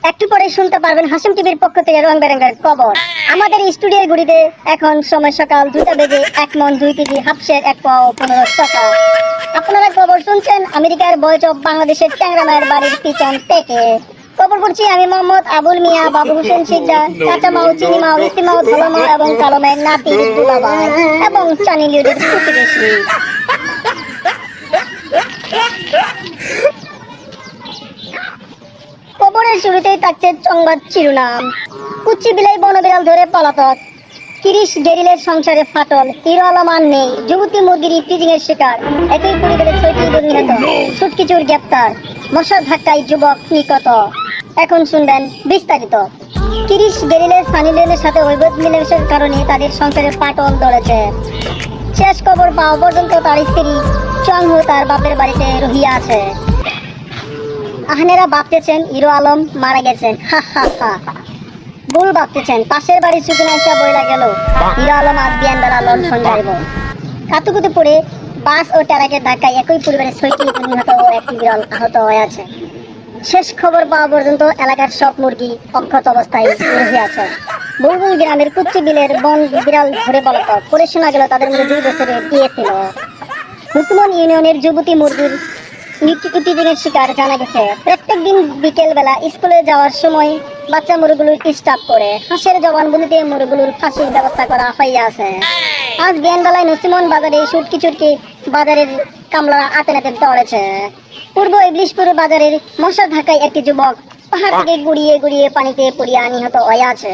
একটু পরে শুনতে পারবেন হাসিম টিভির পক্ষ থেকে রং বেরঙের খবর। আমাদের স্টুডিওর ঘড়িতে এখন সময় সকাল 2টা বেজে 1 মণ 2 কেজি হাফসের 1 পাও 15 টাকা। আপনারা খবর শুনছেন আমেরিকার ভয়েস অফ বাংলাদেশের ট্যাংরামায়ের বাড়ির পিছন থেকে। খবর পড়ছি আমি মোহাম্মদ আবুল মিয়া, বাবু হোসেন শিকদার, কাঁচা মাও, চিনি মাও, লিচি মাও, ধলো মাও এবং কালো মায়ের নাতি দুলাভাই এবং চানি লিওদের প্রতিবেশী। খবরের শুরুতেই থাকছে সংবাদ শিরোনাম। কুচ্চি বিলাই বনবিড়াল ধরে পলাতক, 30 গেরিলের সংসারে ফাটল, হিরো আলম আর নেই, যুবতী মুরগির টিজিং এর শিকার, একই পরিবারের 6টি নিহত, সুটকিচুর গ্রেপ্তার, মশার ধাক্কায় যুবক নিহত। এখন শুনবেন বিস্তারিত। 30 গেরিলের সানি লিওনের সাথে অবৈধ মিলেমিশের কারণে তাদের সংসারে ফাটল ধরেছে। শেষ খবর পাওয়া পর্যন্ত তার স্ত্রী চংহু তার বাপের বাড়িতে রহিয়া আছে। আহনেরা ভাবতেছেন হিরো আলম মারা গেছেন, হা হা হা। ভুল ভাবতেছেন, পাশের বাড়ির সুকিনা এসে বইলা গেল হিরো আলম আজ বিয়ানবেলা লন্ঠন যাইব। কাতুকুতু পড়ে বাস ও ট্রাকের ধাক্কায় একই পরিবারের 6টি নিহত ও একটি বিরল আহত হয়ে আছে। শেষ খবর পাওয়া পর্যন্ত এলাকার সব মুরগি অক্ষত অবস্থায় রয়ে আছে। বুলবুল গ্রামের কুচ্চি বিলের বন বিড়াল ধরে পলাতক, পরে শোনা গেল তাদের মধ্যে 2 বছরের বিয়ে ছিল। মুসলমান ইউনিয়নের যুবতী মুরগির টিজিংয়ের শিকার জানা গেছে। প্রত্যেক দিন বিকেল বেলা স্কুলে যাওয়ার সময় বাচ্চা মুরগুলোর ডিস্টার্ব করে হাঁসের জবানবন্দিতে মুরগুলোর ফাঁসির ব্যবস্থা করা হইয়া আছে। আজ বিয়ানবেলায় নসিমন বাজারে সুটকিচুটকি বাজারের কামলা আতেনাতে দৌড়েছে। পূর্ব ইবলিশপুর বাজারের মশার ধাক্কায় একটি যুবক পাহাড় থেকে গুড়িয়ে গুড়িয়ে পানিতে পড়িয়া নিহত হয়ে আছে।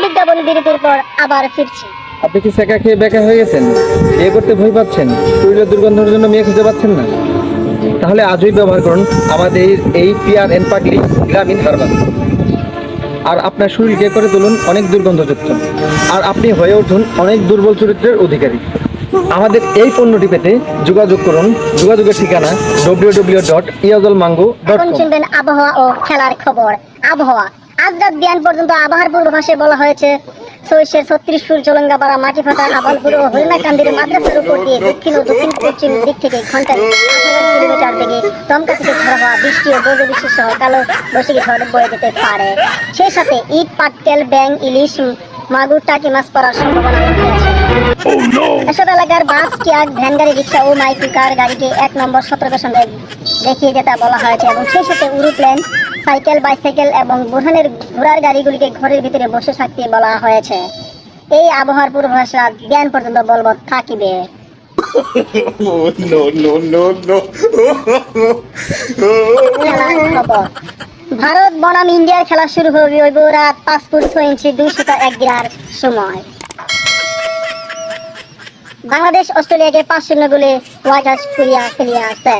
বিজ্ঞাপন বিরতির পর আবার ফিরছি। আপনি কি সেকা খেয়ে বেকা হয়ে গেছেন? বিয়ে করতে ভয় পাচ্ছেন? শরীরের দুর্গন্ধের জন্য মেয়ে খুঁজে পাচ্ছেন না? তাহলে আজই ব্যবহার করুন আমাদের এই পিয়ার পাগলি গ্রামীণ হার্বাল। আর আপনার শরীরকে করে তুলুন অনেক দুর্গন্ধযুক্ত, আর আপনি হয়ে উঠুন অনেক দুর্বল চরিত্রের অধিকারী। আমাদের এই পণ্যটি পেতে যোগাযোগ করুন। যোগাযোগের ঠিকানা www.iazolmango.com। এখন শুনবেন আবহাওয়া ও খেলার খবর। আবহাওয়া। আজ রাত বিয়ান পর্যন্ত আবহাওয়ার পূর্বাভাসে বলা হয়েছে সৈশের 36 জলঙ্গাপাড়া, মাটিফাটা, আবালপুর ও হরিণাকান্দির মাদ্রাসার উপর দিয়ে দক্ষিণ ও দক্ষিণ পশ্চিম দিক থেকে ঘন্টায় 18 কিলোমিটার বেগে দমকা থেকে ঝড় হওয়া বৃষ্টি ও বজ্রবৃষ্টির সহ কালো বৈশাখী ঝড় বয়ে যেতে পারে। সেই সাথে ইট, পাটকেল, ব্যাং, ইলিশ, মাগুর, টাকি মাছ পড়ার সম্ভাবনা রয়েছে। এসব এলাকার বাস, ট্রাক, ভ্যান গাড়ি, রিক্সা ও মাইক্রোকার গাড়িকে 1 নম্বর সতর্কের সঙ্গে দেখিয়ে যেতে বলা হয়েছে এবং সেই সাথে উড়োপ্লেন, সাইকেল, বাইসাইকেল এবং বুড়ানের ঘোড়ার গাড়িগুলিকে ঘরের ভিতরে বসে থাকতে বলা হয়েছে। এই আবহাওয়ার পূর্বাভাস রাত বিয়ান পর্যন্ত বলবৎ থাকিবে। ভারত বনাম ইন্ডিয়ার খেলা শুরু হবে রাত 5 ফুট 6 ইঞ্চি 201 গ্রার সময়। বাংলাদেশ অস্ট্রেলিয়াকে 5-0 গোলে হোয়াইট হাউস ফেলিয়া আছে।